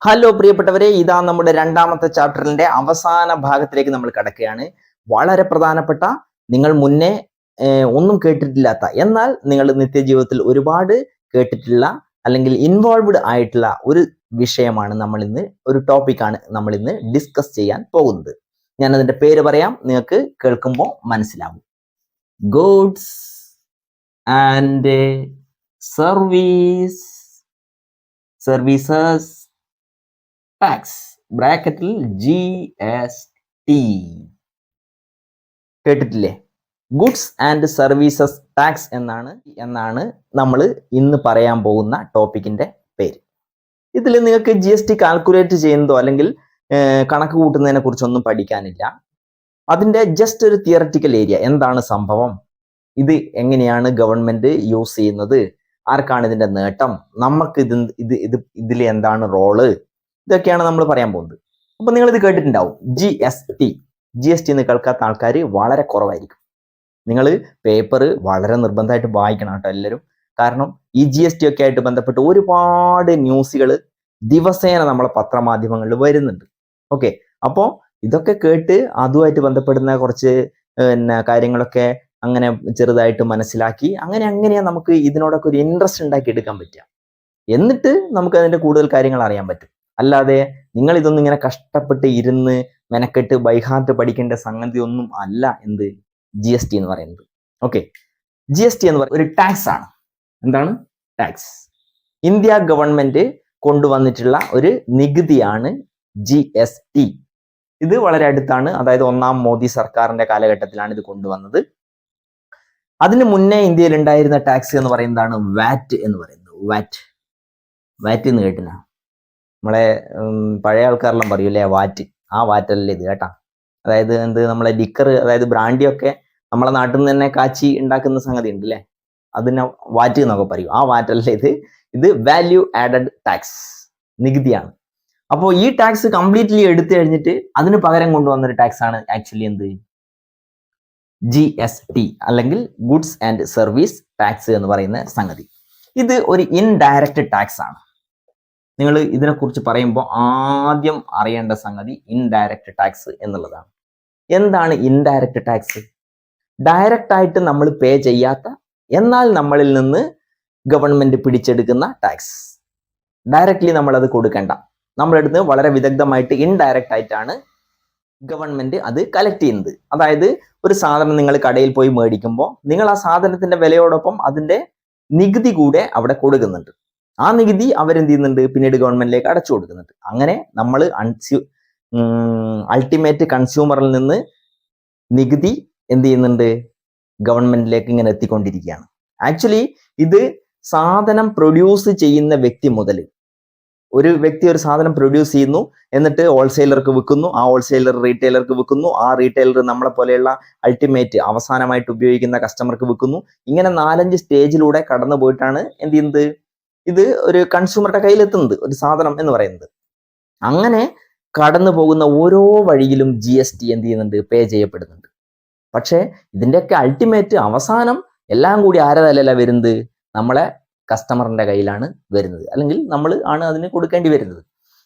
Hello പ്രിയപ്പെട്ടവരെ, ഇതാ നമ്മുടെ രണ്ടാമത്തെ ചാപ്റ്ററിന്റെ അവസാന ഭാഗത്തിലേക്ക് നമ്മൾ കടക്കുകയാണ്. വളരെ പ്രധാനപ്പെട്ട, നിങ്ങൾ മുന്നേ ഒന്നും കേട്ടിട്ടില്ലാത്ത, എന്നാൽ നിങ്ങൾ നിത്യജീവിതത്തിൽ ഒരുപാട് കേട്ടിട്ടുള്ള അല്ലെങ്കിൽ ഇൻവോൾവ്ഡ് ആയിട്ടുള്ള ഒരു വിഷയമാണ് ഒരു ടോപ്പിക്കാണ് നമ്മൾ ഇന്ന് ഡിസ്കസ് ചെയ്യാൻ പോകുന്നത്. ഞാൻ അതിന്റെ പേര് പറയാം, നിങ്ങൾക്ക് കേൾക്കുമ്പോൾ മനസ്സിലാവും. ഗൂഡ്സ് ആൻഡ് സർവീസസ് ടാക്സ്, ബ്രാക്കറ്റിൽ GST. കേട്ടിട്ടില്ലേ? ഗുഡ്സ് ആൻഡ് സർവീസസ് ടാക്സ് എന്നാണ് നമ്മൾ ഇന്ന് പറയാൻ പോകുന്ന ടോപ്പിക്കിന്റെ പേര്. ഇതിൽ നിങ്ങൾക്ക് GST കാൽക്കുലേറ്റ് ചെയ്യുന്നതോ അല്ലെങ്കിൽ കണക്ക് കൂട്ടുന്നതിനെ കുറിച്ചൊന്നും പഠിക്കാനില്ല. അതിന്റെ ജസ്റ്റ് ഒരു തിയററ്റിക്കൽ ഏരിയ, എന്താണ് സംഭവം, ഇത് എങ്ങനെയാണ് ഗവൺമെന്റ് യൂസ് ചെയ്യുന്നത്, ആർക്കാണ് ഇതിന്റെ നേട്ടം, നമുക്ക് ഇതിൽ എന്താണ് റോള്, ഇതൊക്കെയാണ് നമ്മൾ പറയാൻ പോകുന്നത്. അപ്പൊ നിങ്ങൾ ഇത് കേട്ടിട്ടുണ്ടാവും, GST എന്ന് കേൾക്കാത്ത ആൾക്കാർ വളരെ കുറവായിരിക്കും. നിങ്ങൾ പേപ്പർ വളരെ നിർബന്ധമായിട്ട് വായിക്കണം കേട്ടോ എല്ലാവരും. കാരണം ഈ GST ഒക്കെ ആയിട്ട് ബന്ധപ്പെട്ട് ഒരുപാട് ന്യൂസുകൾ ദിവസേന നമ്മളെ പത്രമാധ്യമങ്ങളിൽ വരുന്നുണ്ട്. ഓക്കെ, അപ്പോൾ ഇതൊക്കെ കേട്ട് അതുമായിട്ട് ബന്ധപ്പെടുന്ന കുറച്ച് കാര്യങ്ങളൊക്കെ അങ്ങനെ ചെറുതായിട്ട് മനസ്സിലാക്കി അങ്ങനെയാ നമുക്ക് ഇതിനോടൊക്കെ ഒരു ഇൻട്രസ്റ്റ് ഉണ്ടാക്കി എടുക്കാൻ പറ്റുക. എന്നിട്ട് നമുക്ക് അതിന്റെ കൂടുതൽ കാര്യങ്ങൾ അറിയാൻ പറ്റും. അല്ലാതെ നിങ്ങൾ ഇതൊന്നും ഇങ്ങനെ കഷ്ടപ്പെട്ട് ഇരുന്ന് മെനക്കെട്ട് ബൈഹാർട്ട് പഠിക്കേണ്ട സംഗതി ഒന്നും അല്ല GST എന്ന് പറയുന്നത്. ഓക്കെ, GST എന്ന് പറയുന്നത് ഒരു ടാക്സ് ആണ്. എന്താണ് ടാക്സ്? ഇന്ത്യ ഗവൺമെന്റ് കൊണ്ടുവന്നിട്ടുള്ള ഒരു നികുതിയാണ് GST. ഇത് വളരെ അടുത്താണ്, അതായത് ഒന്നാം മോദി സർക്കാരിന്റെ കാലഘട്ടത്തിലാണ് ഇത് കൊണ്ടുവന്നത്. അതിന് മുന്നേ ഇന്ത്യയിൽ ഉണ്ടായിരുന്ന ടാക്സ് എന്ന് പറയുന്നതാണ് വാറ്റ് എന്ന് പറയുന്നത്. വാറ്റ് എന്ന് കേട്ടിനാ? നമ്മളെ പഴയ ആൾക്കാരെല്ലാം പറയൂലേ വാറ്റ്, ആ വാറ്റല്ലേ ഇത് കേട്ടാ. അതായത് നമ്മളെ ലിക്കർ, അതായത് ബ്രാൻഡിയൊക്കെ നമ്മളെ നാട്ടിൽ നിന്ന് തന്നെ കാച്ചി ഉണ്ടാക്കുന്ന സംഗതി ഉണ്ട് അല്ലേ, അതിനെ വാറ്റ് എന്നൊക്കെ പറയും. ആ വാറ്റല്ലേ ഇത് വാല്യൂ ആഡഡ് ടാക്സ്, നികുതിയാണ്. അപ്പോൾ ഈ ടാക്സ് കംപ്ലീറ്റ്ലി എടുത്തു കഴിഞ്ഞിട്ട് അതിന് പകരം കൊണ്ടുവന്നൊരു ടാക്സ് ആണ് ആക്ച്വലി GST അല്ലെങ്കിൽ ഗുഡ്സ് ആൻഡ് സർവീസ് ടാക്സ് എന്ന് പറയുന്ന സംഗതി. ഇത് ഒരു ഇൻഡയറക്റ്റ് ടാക്സ് ആണ്. നിങ്ങൾ ഇതിനെക്കുറിച്ച് പറയുമ്പോൾ ആദ്യം അറിയേണ്ട സംഗതി ഇൻഡയറക്റ്റ് ടാക്സ് എന്നുള്ളതാണ്. എന്താണ് ഇൻഡയറക്റ്റ് ടാക്സ്? ഡയറക്റ്റ് ആയിട്ട് നമ്മൾ പേ ചെയ്യാത്ത, എന്നാൽ നമ്മളിൽ നിന്ന് ഗവൺമെന്റ് പിടിച്ചെടുക്കുന്ന ടാക്സ്. ഡയറക്റ്റ്ലി നമ്മൾ അത് കൊടുക്കേണ്ട, നമ്മളെടുത്ത് വളരെ വിദഗ്ധമായിട്ട് ഇൻഡയറക്റ്റ് ആയിട്ടാണ് ഗവൺമെന്റ് അത് കളക്ട് ചെയ്യുന്നത്. അതായത് ഒരു സാധനം നിങ്ങൾ കടയിൽ പോയി മേടിക്കുമ്പോൾ നിങ്ങൾ ആ സാധനത്തിന്റെ വിലയോടൊപ്പം അതിന്റെ നികുതി കൂടെ അവിടെ കൊടുക്കുന്നുണ്ട്. ആ നികുതി അവരെന്ത് ചെയ്യുന്നുണ്ട്, പിന്നീട് ഗവൺമെന്റിലേക്ക് അടച്ചു കൊടുക്കുന്നുണ്ട്. അങ്ങനെ നമ്മൾ അൾട്ടിമേറ്റ് കൺസ്യൂമറിൽ നിന്ന് നികുതി എന്ത് ചെയ്യുന്നുണ്ട്, ഗവൺമെന്റിലേക്ക് ഇങ്ങനെ എത്തിക്കൊണ്ടിരിക്കുകയാണ്. ആക്ച്വലി ഇത് സാധനം പ്രൊഡ്യൂസ് ചെയ്യുന്ന വ്യക്തി മുതൽ, ഒരു വ്യക്തി ഒരു സാധനം പ്രൊഡ്യൂസ് ചെയ്യുന്നു, എന്നിട്ട് ഹോൾസെയിലർക്ക് വിൽക്കുന്നു, ആ ഹോൾസെയിലർ റീറ്റെയിലർക്ക് വിൽക്കുന്നു, ആ റീറ്റെയിലർ നമ്മളെ പോലെയുള്ള അൾട്ടിമേറ്റ് അവസാനമായിട്ട് ഉപയോഗിക്കുന്ന കസ്റ്റമർക്ക് വിൽക്കുന്നു. ഇങ്ങനെ 4-5 സ്റ്റേജിലൂടെ കടന്നു പോയിട്ടാണ് എന്ത് ചെയ്യുന്നത്, ഇത് ഒരു കൺസ്യൂമറുടെ കയ്യിലെത്തുന്നത്, ഒരു സാധനം എന്ന് പറയുന്നത്. അങ്ങനെ കടന്നു പോകുന്ന ഓരോ വഴിയിലും GST എന്ത് ചെയ്യുന്നുണ്ട്, പേ ചെയ്യപ്പെടുന്നുണ്ട്. പക്ഷേ ഇതിൻ്റെയൊക്കെ അൾട്ടിമേറ്റ് അവസാനം എല്ലാം കൂടി ആരുടെ തലയിലാണ് വരുന്നത്, നമ്മളെ കസ്റ്റമറിന്റെ കയ്യിലാണ് വരുന്നത്, അല്ലെങ്കിൽ നമ്മൾ ആണ് അതിന് കൊടുക്കേണ്ടി വരുന്നത്.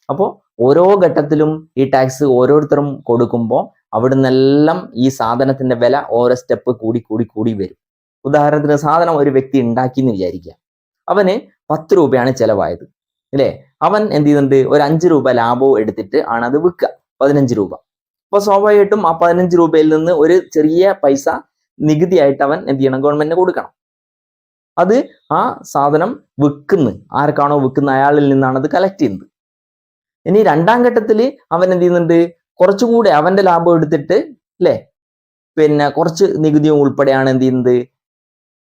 അപ്പോൾ ഓരോ ഘട്ടത്തിലും ഈ ടാക്സ് ഓരോരുത്തരും കൊടുക്കുമ്പോൾ അവിടുന്നെല്ലാം ഈ സാധനത്തിന്റെ വില ഓരോ സ്റ്റെപ്പ് കൂടി വരും. ഉദാഹരണത്തിന് സാധനം ഒരു വ്യക്തി ഉണ്ടാക്കി എന്ന് വിചാരിക്കുക, അവന് 10 രൂപയാണ് ചെലവായത് അല്ലേ. അവൻ എന്ത് ചെയ്യുന്നുണ്ട്, ഒരു 5 രൂപ ലാഭവും എടുത്തിട്ട് ആണ് അത് വിൽക്കുക, 15 രൂപ. അപ്പൊ സ്വാഭാവികമായിട്ടും ആ 15 രൂപയിൽ നിന്ന് ഒരു ചെറിയ പൈസ നികുതിയായിട്ട് അവൻ എന്ത് ചെയ്യണം, ഗവൺമെന്റിന് കൊടുക്കണം. അത് ആ സാധനം ആർക്കാണോ വിൽക്കുന്ന അയാളിൽ നിന്നാണ് അത് കളക്ട് ചെയ്യുന്നത്. ഇനി രണ്ടാം ഘട്ടത്തിൽ അവൻ എന്ത് ചെയ്യുന്നുണ്ട്, കുറച്ചുകൂടെ അവന്റെ ലാഭം എടുത്തിട്ട് അല്ലേ, പിന്നെ കുറച്ച് നികുതിയും ഉൾപ്പെടെയാണ് എന്ത് ചെയ്യുന്നത്,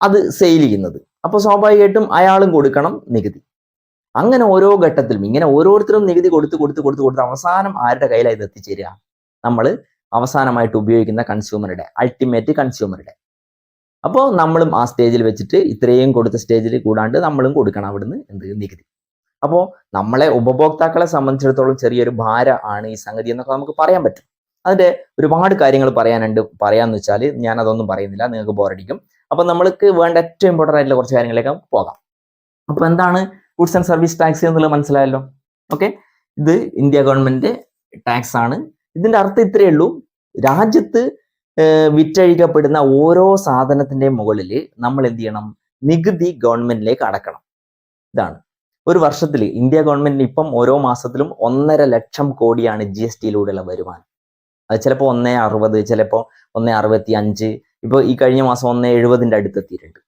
അത് സെയിൽ ചെയ്യുന്നത്. അപ്പൊ സ്വാഭാവികമായിട്ടും അയാളും കൊടുക്കണം നികുതി. അങ്ങനെ ഓരോ ഘട്ടത്തിലും ഇങ്ങനെ ഓരോരുത്തരും നികുതി കൊടുത്ത് അവസാനം ആരുടെ കയ്യിലാണ് ഇത് എത്തിച്ചേരുക, നമ്മൾ അവസാനമായിട്ട് ഉപയോഗിക്കുന്ന കൺസ്യൂമറുടെ, അൾട്ടിമേറ്റ് കൺസ്യൂമറുടെ. അപ്പോൾ നമ്മളും ആ സ്റ്റേജിൽ വെച്ചിട്ട് ഇത്രയും കൊടുത്ത സ്റ്റേജിൽ കൂടാണ്ട് നമ്മളും കൊടുക്കണം അവിടുന്ന് നികുതി. അപ്പോൾ നമ്മളെ ഉപഭോക്താക്കളെ സംബന്ധിച്ചിടത്തോളം ചെറിയൊരു ഭാരം ആണ് ഈ സംഗതി എന്നൊക്കെ നമുക്ക് പറയാൻ പറ്റും. അതിന്റെ ഒരുപാട് കാര്യങ്ങൾ പറയാന്ന് വെച്ചാൽ ഞാൻ അതൊന്നും പറയുന്നില്ല, നിങ്ങൾക്ക് ബോറടിക്കും. അപ്പൊ നമ്മൾക്ക് വേണ്ട ഏറ്റവും ഇമ്പോർട്ടൻ്റ് ആയിട്ടുള്ള കുറച്ച് കാര്യങ്ങളിലേക്ക് പോകാം. അപ്പൊ എന്താണ് ഗുഡ്സ് ആൻഡ് സർവീസ് ടാക്സ് എന്നുള്ളത് മനസ്സിലായല്ലോ. ഓക്കെ, ഇത് ഇന്ത്യ ഗവൺമെന്റ് ടാക്സ് ആണ്. ഇതിന്റെ അർത്ഥം ഇത്രയേ ഉള്ളൂ, രാജ്യത്ത് വിറ്റഴിക്കപ്പെടുന്ന ഓരോ സാധനത്തിന്റെ മുകളിൽ നമ്മൾ എന്ത് ചെയ്യണം, നികുതി ഗവൺമെന്റിലേക്ക് അടക്കണം. ഇതാണ് ഒരു വർഷത്തിൽ ഇന്ത്യ ഗവൺമെന്റിന് ഇപ്പം ഓരോ മാസത്തിലും 1.5 ലക്ഷം കോടിയാണ് GST-യിലൂടെയുള്ള വരുമാനം. അത് ചിലപ്പോൾ 1.60, ചിലപ്പോൾ 1.65, ഇപ്പോൾ ഈ കഴിഞ്ഞ മാസം 1.70 അടുത്തെത്തിയിട്ടുണ്ട്.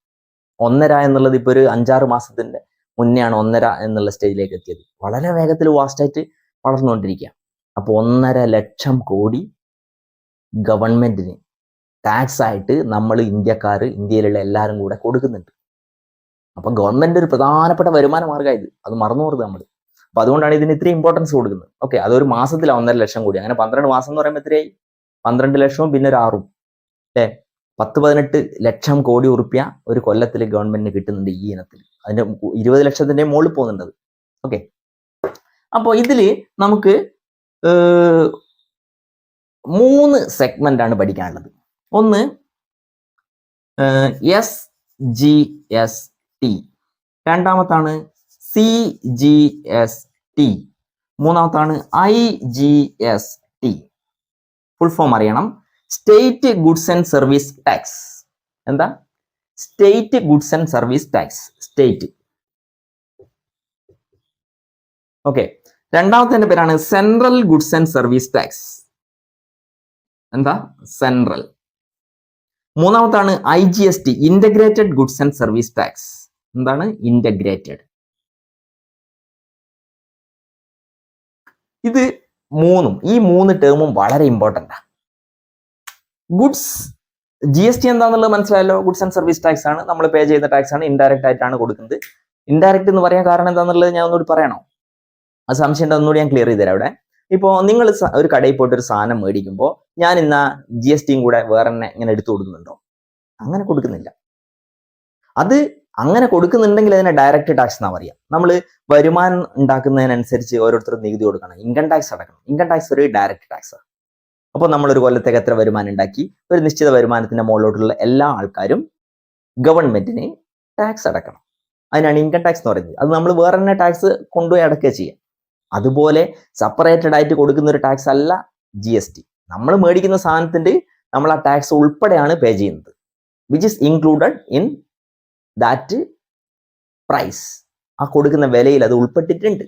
1.5 എന്നുള്ളത് ഇപ്പോൾ ഒരു 5-6 മാസത്തിന്റെ മുന്നെയാണ് 1.5 എന്നുള്ള സ്റ്റേജിലേക്ക് എത്തിയത്. വളരെ വേഗത്തിൽ വാസ്റ്റായിട്ട് വളർന്നുകൊണ്ടിരിക്കുക. അപ്പോൾ 1.5 ലക്ഷം കോടി ഗവൺമെന്റിന് ടാക്സ് ആയിട്ട് നമ്മൾ ഇന്ത്യയിലുള്ള എല്ലാവരും കൂടെ കൊടുക്കുന്നുണ്ട്. അപ്പൊ ഗവൺമെന്റ് ഒരു പ്രധാനപ്പെട്ട വരുമാന മാർഗ്ഗമാണ് ഇത്, അത് മറന്നു പോകരുത് നമ്മൾ. അപ്പൊ അതുകൊണ്ടാണ് ഇതിന് ഇത്രയും ഇമ്പോർട്ടൻസ് കൊടുക്കുന്നത്. ഓക്കെ, അതൊരു മാസത്തിലാണ് 1.5 ലക്ഷം കോടി. അങ്ങനെ 12 മാസം എന്ന് പറയുമ്പോൾ എത്രയായി? 12 ലക്ഷവും പിന്നെ ഒരു 6ഉം, അല്ലേ? 10-18 ലക്ഷം കോടി ഉറുപ്പ്യ ഒരു കൊല്ലത്തിൽ ഗവൺമെന്റിന് കിട്ടുന്നുണ്ട് ഈ ഇനത്തിൽ. അതിന്റെ 20 ലക്ഷത്തിന്റെ മുകളിൽ പോകുന്നുണ്ട്. ഓക്കെ, അപ്പോൾ ഇതില് നമുക്ക് 3 സെഗ്മെന്റ് ആണ് പഠിക്കാനുള്ളത്. ഒന്ന് SGST, രണ്ടാമത്താണ് CGST, മൂന്നാമത്താണ് IGST. ഫുൾ ഫോം അറിയണം. State goods and service tax. എന്താ? State goods and service tax, state. Okay, രണ്ടാമത്തെ പേരാണ് central goods and service tax. എന്താ? സെൻട്രൽ. മൂന്നാമത്താണ് IGST, integrated goods and service tax. എന്താണ് ഇന്റഗ്രേറ്റഡ്? ഇത് ഈ മൂന്ന് ടേമും വളരെ ഇമ്പോർട്ടൻ്റ് ആണ്. ഗുഡ്സ് GST എന്താണെന്നുള്ളത് മനസ്സിലായല്ലോ. ഗുഡ്സ് ആൻഡ് സർവീസ് ടാക്സ് ആണ്, നമ്മൾ പേ ചെയ്യുന്ന ടാക്സ് ആണ്, ഇൻഡയറക്റ്റ് ആയിട്ടാണ് കൊടുക്കുന്നത്. ഇൻഡയറക്റ്റ് എന്ന് പറയാൻ കാരണം എന്താണെന്നുള്ളത് ഞാൻ ഒന്നുകൂടി പറയണോ? ആ സംശയം ഉണ്ട്, ഒന്നുകൂടി ഞാൻ ക്ലിയർ ചെയ്ത് തരാം. അവിടെ ഇപ്പോൾ നിങ്ങൾ ഒരു കടയിൽ പോയിട്ട് ഒരു സാധനം മേടിക്കുമ്പോൾ ഞാൻ ഇന്ന GSTയും കൂടെ വേറെ തന്നെ ഇങ്ങനെ എടുത്തു കൊടുക്കുന്നുണ്ടോ? അങ്ങനെ കൊടുക്കുന്നില്ല. അത് അങ്ങനെ കൊടുക്കുന്നുണ്ടെങ്കിൽ അതിനെ ഡയറക്റ്റ് ടാക്സ് എന്നാ പറയാം. നമ്മൾ വരുമാനം ഉണ്ടാക്കുന്നതിനനുസരിച്ച് ഓരോരുത്തരും നികുതി കൊടുക്കണം, ഇൻകം ടാക്സ് അടക്കണം. ഇൻകം ടാക്സ് ഒരു ഡയറക്റ്റ് ടാക്സ് ആണ്. അപ്പോൾ നമ്മൾ ഒരു കൊല്ലത്തേക്ക് എത്ര വരുമാനം ഉണ്ടാക്കി, ഒരു നിശ്ചിത വരുമാനത്തിന്റെ മുകളിലോട്ടുള്ള എല്ലാ ആൾക്കാരും ഗവൺമെന്റിന് ടാക്സ് അടക്കണം. അതിനാണ് ഇൻകം ടാക്സ് എന്ന് പറയുന്നത്. അത് നമ്മൾ വേറെ തന്നെ ടാക്സ് കൊണ്ടുപോയി അടക്കുക ചെയ്യാം. അതുപോലെ സെപ്പറേറ്റഡ് ആയിട്ട് കൊടുക്കുന്ന ഒരു ടാക്സ് അല്ല GST. നമ്മൾ മേടിക്കുന്ന സാധനത്തിന്റെ നമ്മൾ ആ ടാക്സ് ഉൾപ്പെടെയാണ് പേ ചെയ്യുന്നത്, which is included in that price. ആ കൊടുക്കുന്ന വിലയിൽ അത് ഉൾപ്പെട്ടിട്ടുണ്ട്.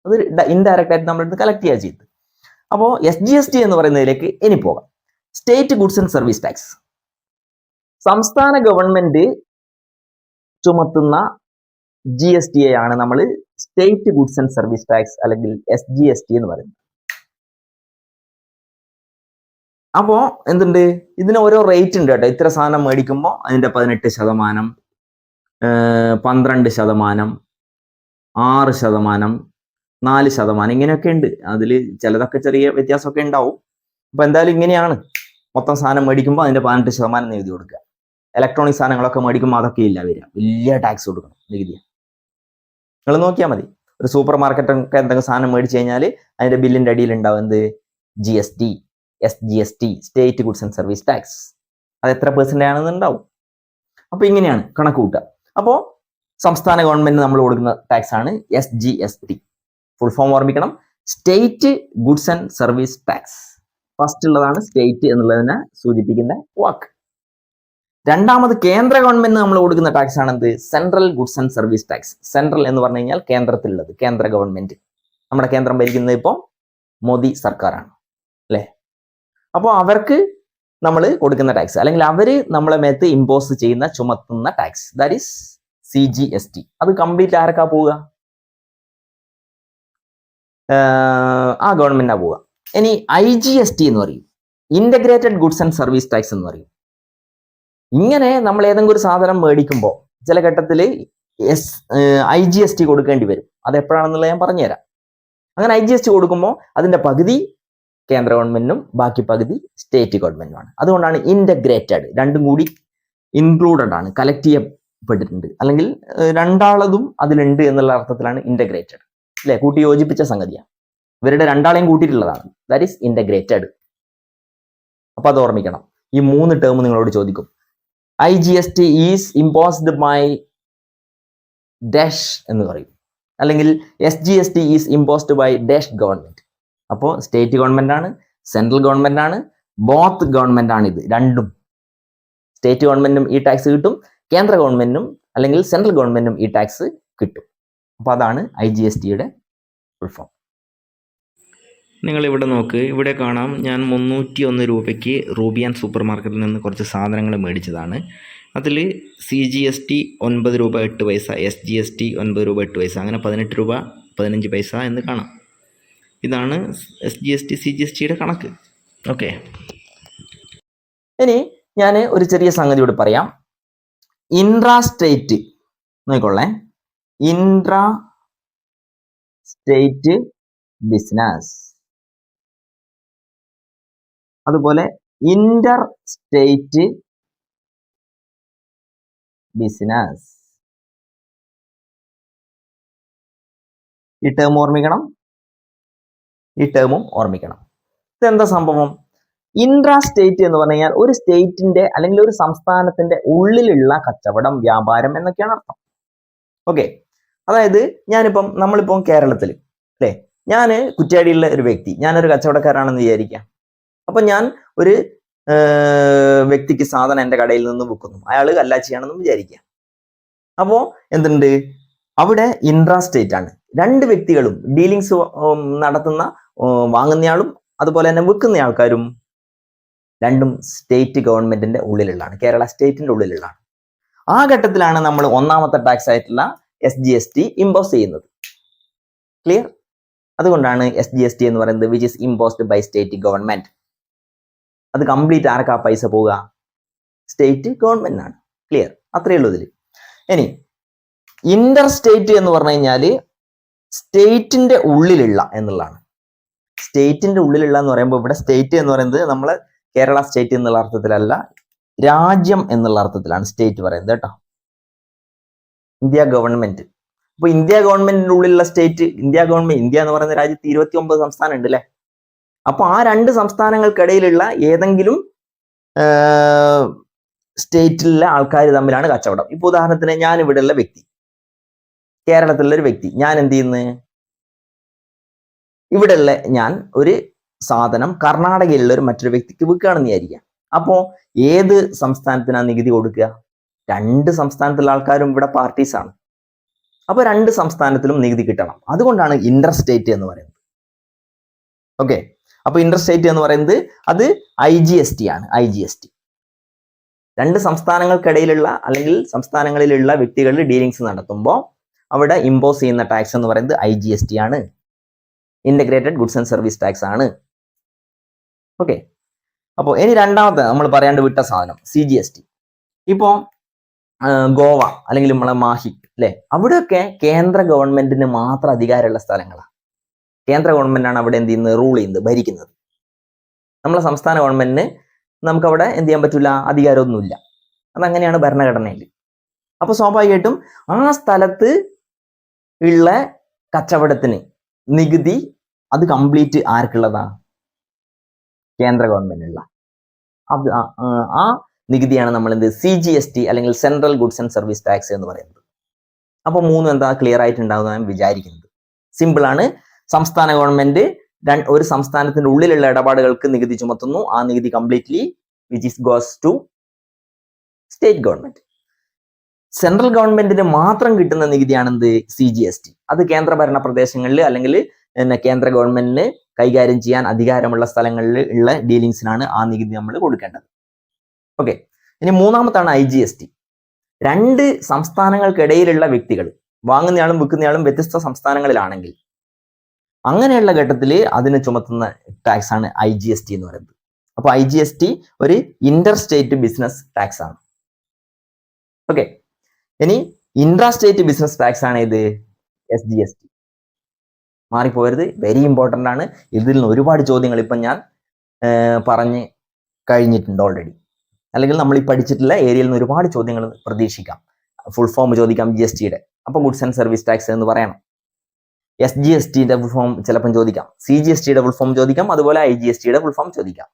അത് ഇൻഡയറക്റ്റ് ആയിട്ട് നമ്മൾ കളക്ട് ചെയ്യുക ചെയ്തത്. അപ്പോൾ SGST എന്ന് പറയുന്നതിലേക്ക് ഇനി പോകാം. State goods and service tax. സംസ്ഥാന ഗവൺമെന്റ് ചുമത്തുന്ന GST ആണ് നമ്മൾ state goods and service tax അല്ലെങ്കിൽ SGST എന്ന് പറയുന്നത്. അപ്പോ എന്തുണ്ട്, ഇതിന് ഓരോ റേറ്റ് ഉണ്ട് കേട്ടോ. ഇത്ര സാധനം മേടിക്കുമ്പോൾ അതിന്റെ 18%, 12%, 6%, 4%, ഇങ്ങനെയൊക്കെ ഉണ്ട്. അതിൽ ചിലതൊക്കെ ചെറിയ വ്യത്യാസമൊക്കെ ഉണ്ടാവും. അപ്പൊ എന്തായാലും ഇങ്ങനെയാണ്. മൊത്തം സാധനം മേടിക്കുമ്പോൾ അതിന്റെ 18% നികുതി കൊടുക്കുക. ഇലക്ട്രോണിക് സാധനങ്ങളൊക്കെ മേടിക്കുമ്പോൾ അതൊക്കെ ഇല്ല വരിക, വലിയ ടാക്സ് കൊടുക്കണം, നികുതി. നിങ്ങൾ നോക്കിയാൽ മതി, ഒരു സൂപ്പർ മാർക്കറ്റൊക്കെ എന്തെങ്കിലും സാധനം മേടിച്ചു കഴിഞ്ഞാൽ അതിന്റെ ബില്ലിന്റെ അടിയിൽ ഉണ്ടാവും എന്ത്? GST, SGST, state goods and service tax. അത് എത്ര % ആണെന്ന് ഉണ്ടാവും. അപ്പൊ ഇങ്ങനെയാണ് കണക്ക് കൂട്ടുക. അപ്പോൾ സംസ്ഥാന ഗവൺമെന്റ് നമ്മൾ കൊടുക്കുന്ന ടാക്സ് ആണ് SGST. ഫുൾ ഫോം ഓർമ്മിക്കണം, state goods and service tax. First ഉള്ളതാണ് സ്റ്റേറ്റ് എന്നുള്ളതിനെ സൂചിപ്പിക്കുന്ന വാക്ക്. രണ്ടാമത് കേന്ദ്ര ഗവൺമെന്റ് നമ്മൾ കൊടുക്കുന്ന ടാക്സ് ആണ് എന്ത്? Central goods and service tax. Central എന്ന് പറഞ്ഞു കഴിഞ്ഞാൽ കേന്ദ്രത്തിലുള്ളത്, കേന്ദ്ര ഗവൺമെന്റ്. നമ്മുടെ കേന്ദ്രം ഭരിക്കുന്നത് ഇപ്പോൾ മോദി സർക്കാരാണ്, അല്ലേ? അപ്പോൾ അവർക്ക് നമ്മൾ കൊടുക്കുന്ന ടാക്സ്, അല്ലെങ്കിൽ അവര് നമ്മളെ മേത്ത് ഇമ്പോസ് ചെയ്യുന്ന, ചുമത്തുന്ന ടാക്സ്, ദാറ്റ് ഈസ് CGST. അത് കംപ്ലീറ്റ് ആരൊക്കെ പോവുക? ആ ഗവൺമെന്റാ പോവുക. ഇനി IGST എന്ന് പറയും, integrated goods and service tax എന്ന് പറയും. ഇങ്ങനെ നമ്മൾ ഏതെങ്കിലും ഒരു സാധനം മേടിക്കുമ്പോൾ ചില ഘട്ടത്തിൽ IGST കൊടുക്കേണ്ടി വരും. അത് എപ്പോഴാണെന്നുള്ളത് ഞാൻ പറഞ്ഞുതരാം. അങ്ങനെ IGST കൊടുക്കുമ്പോൾ അതിന്റെ പകുതി കേന്ദ്ര ഗവൺമെന്റിനും ബാക്കി പകുതി സ്റ്റേറ്റ് ഗവൺമെന്റിനുമാണ്. അതുകൊണ്ടാണ് ഇന്റഗ്രേറ്റഡ്, രണ്ടും കൂടി ഇൻക്ലൂഡഡ് ആണ്, കലക്ട് ചെയ്യപ്പെട്ടിട്ടുണ്ട്, അല്ലെങ്കിൽ രണ്ടാളതും അതിലുണ്ട് എന്നുള്ള അർത്ഥത്തിലാണ് ഇന്റഗ്രേറ്റഡ്, അല്ലെ? കൂട്ടി യോജിപ്പിച്ച സംഗതിയാണ്. ഇവരുടെ രണ്ടാളെയും കൂട്ടിയിട്ടുള്ളതാണ്, ദാറ്റ് ഈസ് ഇന്റഗ്രേറ്റഡ്. അപ്പൊ അത് ഓർമ്മിക്കണം. ഈ 3 ടേം നിങ്ങളോട് ചോദിക്കും. IGST is imposed by dash എന്ന് പറയും. അല്ലെങ്കിൽ SGST is imposed by dash government. അപ്പോൾ സ്റ്റേറ്റ് ഗവൺമെന്റ് ആണ്, സെൻട്രൽ ഗവൺമെന്റ് ആണ്, ബോത്ത് ഗവൺമെന്റ് ആണ്. ഇത് രണ്ടും, സ്റ്റേറ്റ് ഗവൺമെന്റും ഈ ടാക്സ് കിട്ടും, കേന്ദ്ര ഗവൺമെന്റിനും അല്ലെങ്കിൽ സെൻട്രൽ ഗവൺമെന്റിനും ഈ ടാക്സ് കിട്ടും. അപ്പൊ അതാണ് IGSTയുടെ ഫുൾ ഫോം. നിങ്ങൾ ഇവിടെ നോക്ക്, ഇവിടെ കാണാം ഞാൻ 301 രൂപയ്ക്ക് റൂബിയാൻ സൂപ്പർ മാർക്കറ്റിൽ നിന്ന് കുറച്ച് സാധനങ്ങൾ മേടിച്ചതാണ്. അതിൽ CGST 9 രൂപ 8 പൈസ, SGST 9 രൂപ 8 പൈസ, അങ്ങനെ 18 രൂപ 15 പൈസ എന്ന് കാണാം. ഇതാണ് SGST CGSTയുടെ കണക്ക്. ഓക്കെ, ഇനി ഞാൻ ഒരു ചെറിയ സംഗതി കൂടി പറയാം. ഇൻട്രാ സ്റ്റേറ്റ് നോക്കിക്കൊള്ളേ, ഇൻട്രാ സ്റ്റേറ്റ് ബിസിനസ്, അതുപോലെ ഇന്റർ സ്റ്റേറ്റ് ബിസിനസ്. ഈ ടേം ഓർമ്മിക്കണം, ഈ ടേമും ഓർമ്മിക്കണം. ഇതെന്താ സംഭവം? ഇൻട്രാ സ്റ്റേറ്റ് എന്ന് പറഞ്ഞു കഴിഞ്ഞാൽ ഒരു സ്റ്റേറ്റിന്റെ അല്ലെങ്കിൽ ഒരു സംസ്ഥാനത്തിന്റെ ഉള്ളിലുള്ള കച്ചവടം, വ്യാപാരം എന്നൊക്കെയാണ് അർത്ഥം. ഓക്കെ, അതായത് നമ്മളിപ്പം കേരളത്തിൽ അല്ലേ, ഞാൻ കുറ്റ്യാടിയുള്ള ഒരു വ്യക്തി, ഞാനൊരു കച്ചവടക്കാരാണെന്ന് വിചാരിക്കാം. അപ്പൊ ഞാൻ ഒരു വ്യക്തിക്ക് സാധനം എൻ്റെ കടയിൽ നിന്ന് വിൽക്കുന്നു, അയാൾ കല്ലാച്ചിയാണെന്ന് വിചാരിക്കാം. അപ്പോ എന്തുണ്ട് അവിടെ? ഇൻട്രാ സ്റ്റേറ്റ് ആണ്. രണ്ട് വ്യക്തികളും ഡീലിങ്സ് നടത്തുന്ന, വാങ്ങുന്നയാളും അതുപോലെ തന്നെ വിൽക്കുന്ന ആൾക്കാരും രണ്ടും സ്റ്റേറ്റ് ഗവൺമെന്റിന്റെ ഉള്ളിലുള്ളതാണ്, കേരള സ്റ്റേറ്റിന്റെ ഉള്ളിലുള്ളതാണ്. ആ ഘട്ടത്തിലാണ് നമ്മൾ ഒന്നാമത്തെ ടാക്സ് ആയിട്ടുള്ള SGST ഇമ്പോസ് ചെയ്യുന്നത്. ക്ലിയർ? അതുകൊണ്ടാണ് SGST എന്ന് പറയുന്നത് which is imposed by state government. അത് കംപ്ലീറ്റ് ആർക്കാ പൈസ പോവുക? സ്റ്റേറ്റ് ഗവൺമെന്റിനാണ്. ക്ലിയർ? അത്രയേ ഉള്ളൂ ഇതിൽ. ഇനി ഇന്റർ സ്റ്റേറ്റ് എന്ന് പറഞ്ഞു കഴിഞ്ഞാല് സ്റ്റേറ്റിന്റെ ഉള്ളിലുള്ള എന്നുള്ളതാണ്. സ്റ്റേറ്റിന്റെ ഉള്ളിലുള്ള എന്ന് പറയുമ്പോൾ ഇവിടെ സ്റ്റേറ്റ് എന്ന് പറയുന്നത് നമ്മള് കേരള സ്റ്റേറ്റ് എന്നുള്ള അർത്ഥത്തിലല്ല, രാജ്യം എന്നുള്ള അർത്ഥത്തിലാണ് സ്റ്റേറ്റ് പറയുന്നത് കേട്ടോ. India government. അപ്പൊ ഇന്ത്യ ഗവൺമെന്റിന്റെ ഉള്ളിലുള്ള സ്റ്റേറ്റ്, ഇന്ത്യ എന്ന് പറയുന്ന രാജ്യത്ത് 29 സംസ്ഥാനം ഉണ്ട് അല്ലെ. അപ്പൊ ആ രണ്ട് സംസ്ഥാനങ്ങൾക്കിടയിലുള്ള ഏതെങ്കിലും സ്റ്റേറ്റിലെ ആൾക്കാർ തമ്മിലാണ് കച്ചവടം. ഇപ്പൊ ഉദാഹരണത്തിന് ഞാൻ ഇവിടെയുള്ള വ്യക്തി, കേരളത്തിലുള്ള ഒരു വ്യക്തി, ഞാൻ എന്ത് ചെയ്യുന്നു? ഇവിടെയുള്ള ഞാൻ ഒരു സാധനം കർണാടകയിലുള്ള ഒരു മറ്റൊരു വ്യക്തിക്ക് വിൽക്കുകയാണെന്ന് വിചാരിക്കാം. അപ്പോ ഏത് സംസ്ഥാനത്തിനാണ് നികുതി കൊടുക്കുക? രണ്ട് സംസ്ഥാനത്തിലുള്ള ആൾക്കാരും ഇവിടെ പാർട്ടീസ് ആണ്. അപ്പൊ രണ്ട് സംസ്ഥാനത്തിലും നികുതി കിട്ടണം. അതുകൊണ്ടാണ് ഇന്റർ സ്റ്റേറ്റ് എന്ന് പറയുന്നത്. ഓക്കെ, അപ്പൊ ഇന്റർ സ്റ്റേറ്റ് എന്ന് പറയുന്നത് അത് IGST ആണ്. IGST രണ്ട് സംസ്ഥാനങ്ങൾക്കിടയിലുള്ള അല്ലെങ്കിൽ സംസ്ഥാനങ്ങളിലുള്ള വ്യക്തികൾ ഡീലിങ്സ് നടത്തുമ്പോൾ അവിടെ ഇമ്പോസ് ചെയ്യുന്ന ടാക്സ് എന്ന് പറയുന്നത് IGST ആണ്, integrated goods and service tax ആണ്. ഓക്കെ, അപ്പോൾ ഇനി രണ്ടാമത്തെ നമ്മൾ പറയാണ്ട് വിട്ട സാധനം CGST. ഇപ്പോ ഗോവ അല്ലെങ്കിൽ നമ്മളെ മാഹി അല്ലെ, അവിടെയൊക്കെ കേന്ദ്ര ഗവൺമെന്റിന് മാത്രം അധികാരമുള്ള സ്ഥലങ്ങളാണ്. കേന്ദ്ര ഗവൺമെന്റ് ആണ് അവിടെ എന്ത് ചെയ്യുന്നത്? റൂൾ ചെയ്യുന്നത്, ഭരിക്കുന്നത്. നമ്മളെ സംസ്ഥാന ഗവൺമെന്റിന് നമുക്ക് അവിടെ എന്ത് ചെയ്യാൻ പറ്റില്ല, അധികാരമൊന്നുമില്ല. അതങ്ങനെയാണ് ഭരണഘടനയിൽ. അപ്പൊ സ്വാഭാവികമായിട്ടും ആ സ്ഥലത്ത് ഉള്ള കച്ചവടത്തിന് നികുതി അത് കംപ്ലീറ്റ് ആർക്കുള്ളതാ? കേന്ദ്ര ഗവൺമെന്റിനുള്ള. അത് ആ നികുതിയാണ് നമ്മൾ എന്ത് CGST അല്ലെങ്കിൽ central goods and service tax എന്ന് പറയുന്നത്. അപ്പൊ മൂന്നും എന്താ ക്ലിയർ ആയിട്ടുണ്ടാവുന്ന ഞാൻ വിചാരിക്കുന്നത്. സിമ്പിൾ ആണ്. സംസ്ഥാന ഗവൺമെന്റ് ഒരു സംസ്ഥാനത്തിന്റെ ഉള്ളിലുള്ള ഇടപാടുകൾക്ക് നികുതി ചുമത്തുന്നു. ആ നികുതി completely which goes to state government. Central ഗവൺമെന്റിന് മാത്രം കിട്ടുന്ന നികുതിയാണ് എന്ത്? CGST. അത് കേന്ദ്രഭരണ പ്രദേശങ്ങളിൽ അല്ലെങ്കിൽ കേന്ദ്ര ഗവൺമെന്റിന് കൈകാര്യം ചെയ്യാൻ അധികാരമുള്ള സ്ഥലങ്ങളിൽ ഉള്ള ഡീലിങ്സിനാണ് ആ നികുതി നമ്മൾ കൊടുക്കേണ്ടത്. ഓക്കെ, ഇനി മൂന്നാമത്താണ് IGST. രണ്ട് സംസ്ഥാനങ്ങൾക്കിടയിലുള്ള വ്യക്തികൾ, വാങ്ങുന്നയാളും വിൽക്കുന്നയാളും വ്യത്യസ്ത സംസ്ഥാനങ്ങളിലാണെങ്കിൽ അങ്ങനെയുള്ള ഘട്ടത്തിൽ അതിന് ചുമത്തുന്ന ടാക്സ് ആണ് IGST എന്ന് പറയുന്നത്. അപ്പൊ IGST ഒരു ഇന്റർ സ്റ്റേറ്റ് ബിസിനസ് ടാക്സ് ആണ്. ഓക്കെ, ഇനി ഇൻട്രാ സ്റ്റേറ്റ് ബിസിനസ് ടാക്സ് ആണ് ഇത് SGST. മാറിപ്പോകരുത്, വെരി ഇമ്പോർട്ടൻ്റ് ആണ്. ഇതിൽ നിന്ന് ഒരുപാട് ചോദ്യങ്ങൾ ഇപ്പം ഞാൻ പറഞ്ഞ് കഴിഞ്ഞിട്ടുണ്ട് ഓൾറെഡി, അല്ലെങ്കിൽ നമ്മൾ ഈ പഠിച്ചിട്ടുള്ള ഏരിയയിൽ നിന്ന് ഒരുപാട് ചോദ്യങ്ങൾ പ്രതീക്ഷിക്കാം. ഫുൾ ഫോം ചോദിക്കാം GSTയുടെ. അപ്പൊ ഗുഡ്സ് ആൻഡ് സർവീസ് ടാക്സ് എന്ന് പറയണം. SGSTയുടെ ഫുൾ ഫോം ചിലപ്പം ചോദിക്കാം, CGSTയുടെ ഫുൾ ഫോം ചോദിക്കാം, അതുപോലെ IGSTയുടെ ഫുൾ ഫോം ചോദിക്കാം.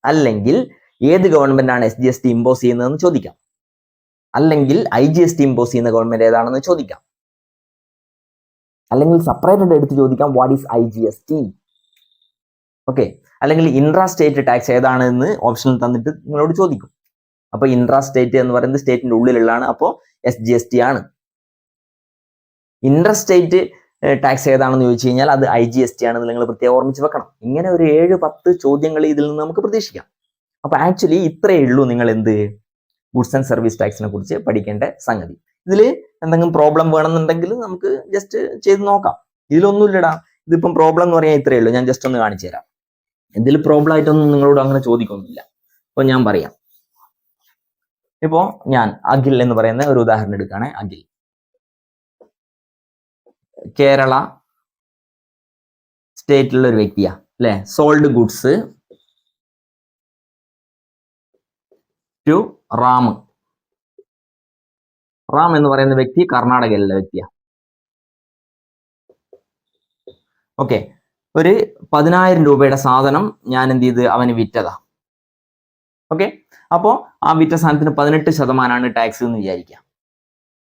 അല്ലെങ്കിൽ ഏത് ഗവൺമെന്റ് ആണ് SGST ഇമ്പോസ് ചെയ്യുന്നതെന്ന് ചോദിക്കാം, അല്ലെങ്കിൽ IGST ഇമ്പോസ് ചെയ്യുന്ന ഗവൺമെന്റ് ഏതാണെന്ന് ചോദിക്കാം. അല്ലെങ്കിൽ സെപ്പറേറ്റഡ് എടുത്ത് ചോദിക്കാം വാട്ട് ഈസ് IGST. ഓക്കെ, അല്ലെങ്കിൽ ഇൻട്രാ സ്റ്റേറ്റ് ടാക്സ് ഏതാണെന്ന് ഓപ്ഷനിൽ തന്നിട്ട് നിങ്ങളോട് ചോദിക്കും. അപ്പോൾ ഇൻട്രാ സ്റ്റേറ്റ് എന്ന് പറയുന്നത് സ്റ്റേറ്റിന്റെ ഉള്ളിലുള്ളതാണ്, അപ്പോൾ SGST ആണ്. ഇന്റർ സ്റ്റേറ്റ് ടാക്സ് ഏതാണെന്ന് ചോദിച്ചു കഴിഞ്ഞാൽ അത് IGST ആണെന്ന് നിങ്ങൾ പ്രത്യേകം ഓർമ്മിച്ച് വെക്കണം. ഇങ്ങനെ ഒരു 7-10 ചോദ്യങ്ങൾ ഇതിൽ നിന്ന് നമുക്ക് പ്രതീക്ഷിക്കാം. അപ്പൊ ആക്ച്വലി ഇത്രയേ ഉള്ളൂ നിങ്ങൾ ഗുഡ്സ് ആൻഡ് സർവീസ് ടാക്സിനെ കുറിച്ച് പഠിക്കേണ്ട സംഗതി. ഇതിൽ എന്തെങ്കിലും പ്രോബ്ലം വേണമെന്നുണ്ടെങ്കിൽ നമുക്ക് ജസ്റ്റ് ചെയ്ത് നോക്കാം. ഇതിലൊന്നുമില്ലടാ, ഇതിപ്പം പ്രോബ്ലം എന്ന് പറയാൻ ഇത്രയേ ഉള്ളൂ. ഞാൻ ജസ്റ്റ് ഒന്ന് കാണിച്ചു തരാം. ഇതിൽ പ്രോബ്ലം ആയിട്ടൊന്നും നിങ്ങളോട് അങ്ങനെ ചോദിക്കൊന്നുമില്ല. അപ്പൊ ഞാൻ പറയാം. ഇപ്പോ ഞാൻ അഖിൽ എന്ന് പറയുന്ന ഒരു ഉദാഹരണം എടുക്കുകയാണെ. അഖിൽ കേരള സ്റ്റേറ്റിലുള്ള ഒരു വ്യക്തിയാ അല്ലെ. സോൾഡ് ഗുഡ്സ് ടു റാം എന്ന് പറയുന്ന വ്യക്തി കർണാടകയിലുള്ള വ്യക്തിയാ. ഓക്കെ, ഒരു 10,000 രൂപയുടെ സാധനം ഞാൻ എന്ത് ചെയ്ത് അവന് വിറ്റതാ. ഓക്കെ, അപ്പോൾ ആ വിറ്റ സാധനത്തിന് 18% ടാക്സ് എന്ന് വിചാരിക്കുക.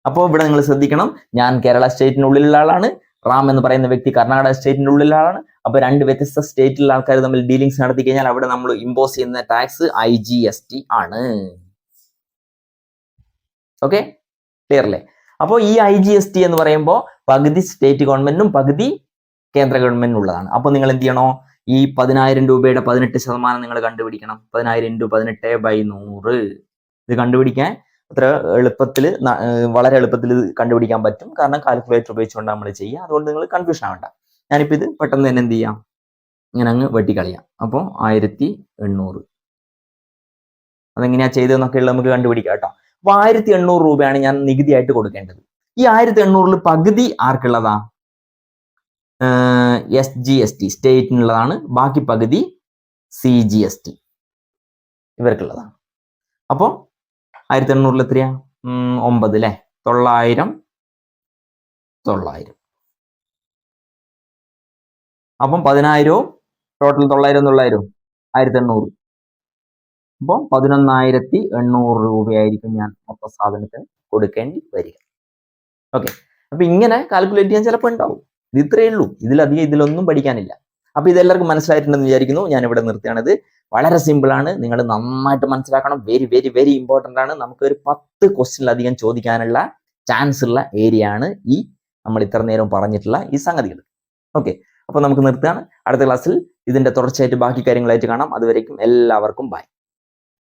അപ്പോൾ ഇവിടെ നിങ്ങൾ ശ്രദ്ധിക്കണം, ഞാൻ കേരള സ്റ്റേറ്റിനുള്ളിലുള്ള ആളാണ്, റാം എന്ന് പറയുന്ന വ്യക്തി കർണാടക സ്റ്റേറ്റിന്റെ ഉള്ളിലുള്ള ആളാണ്. അപ്പൊ 2 വ്യത്യസ്ത സ്റ്റേറ്റിലുള്ള ആൾക്കാർ തമ്മിൽ ഡീലിങ്സ് നടത്തി കഴിഞ്ഞാൽ അവിടെ നമ്മൾ ഇമ്പോസ് ചെയ്യുന്ന ടാക്സ് IGST ആണ്. ഓക്കെ, ക്ലിയർ അല്ലേ? അപ്പോൾ ഈ IGST എന്ന് പറയുമ്പോൾ പകുതി സ്റ്റേറ്റ് ഗവൺമെന്റിനും പകുതി കേന്ദ്ര ഗവൺമെന്റിനും ഉള്ളതാണ്. അപ്പൊ നിങ്ങൾ എന്ത് ചെയ്യണോ, ഈ 10,000 രൂപയുടെ 18% നിങ്ങൾ കണ്ടുപിടിക്കണം. 10,000 × 18/100 ഇത് കണ്ടുപിടിക്കാൻ അത്ര എളുപ്പത്തിൽ, വളരെ എളുപ്പത്തിൽ ഇത് കണ്ടുപിടിക്കാൻ പറ്റും. കാരണം കാൽക്കുലേറ്റർ ഉപയോഗിച്ചുകൊണ്ട് നമ്മൾ ചെയ്യുക. അതുകൊണ്ട് നിങ്ങൾ കൺഫ്യൂഷൻ ആവണ്ട. ഞാനിപ്പോൾ ഇത് പെട്ടെന്ന് തന്നെ എന്ത് ചെയ്യാം, ഇങ്ങനെ അങ്ങ് വെട്ടിക്കളിയാം. അപ്പോൾ 1800 അതെങ്ങനെയാ ചെയ്തതെന്നൊക്കെ ഉള്ളത് നമുക്ക് കണ്ടുപിടിക്കാം കേട്ടോ. അപ്പൊ 1800 രൂപയാണ് ഞാൻ നികുതിയായിട്ട് കൊടുക്കേണ്ടത്. ഈ 1800 പകുതി ആർക്കുള്ളതാ? SGST സ്റ്റേറ്റിനുള്ളതാണ്. ബാക്കി പകുതി CGST ഇവർക്കുള്ളതാണ്. അപ്പോൾ 1800 എത്രയാ? 9 അല്ലേ? 900. അപ്പം 10,000 ടോട്ടൽ 900 1800. അപ്പോൾ 11,800 രൂപയായിരിക്കും ഞാൻ മൊത്തം സാധനത്തിന് കൊടുക്കേണ്ടി വരിക. ഓക്കെ, അപ്പൊ ഇങ്ങനെ കാൽക്കുലേറ്റ് ചെയ്യാൻ ചിലപ്പോൾ ഉണ്ടാവും. ഇത് ഇത്രയേ ഉള്ളൂ, ഇതിലധികം ഇതിലൊന്നും പഠിക്കാനില്ല. അപ്പൊ ഇതെല്ലാവർക്കും മനസ്സിലായിട്ടുണ്ടെന്ന് വിചാരിക്കുന്നു. ഞാൻ ഇവിടെ നിർത്തിയാണത്. വളരെ സിമ്പിൾ ആണ്, നിങ്ങൾ നന്നായിട്ട് മനസ്സിലാക്കണം. വെരി വെരി വെരി ഇമ്പോർട്ടന്റ് ആണ്. നമുക്ക് ഒരു 10 ക്വസ്റ്റ്യനിലധികം ചോദിക്കാനുള്ള ചാൻസ് ഉള്ള ഏരിയ ആണ് ഈ നമ്മൾ ഇത്ര നേരം പറഞ്ഞിട്ടുള്ള ഈ സംഗതികൾ. ഓക്കെ, അപ്പൊ നമുക്ക് നിർത്തുകയാണ്. അടുത്ത ക്ലാസ്സിൽ ഇതിന്റെ തുടർച്ചയായിട്ട് ബാക്കി കാര്യങ്ങളായിട്ട് കാണാം. അതുവരേക്കും എല്ലാവർക്കും ബൈ.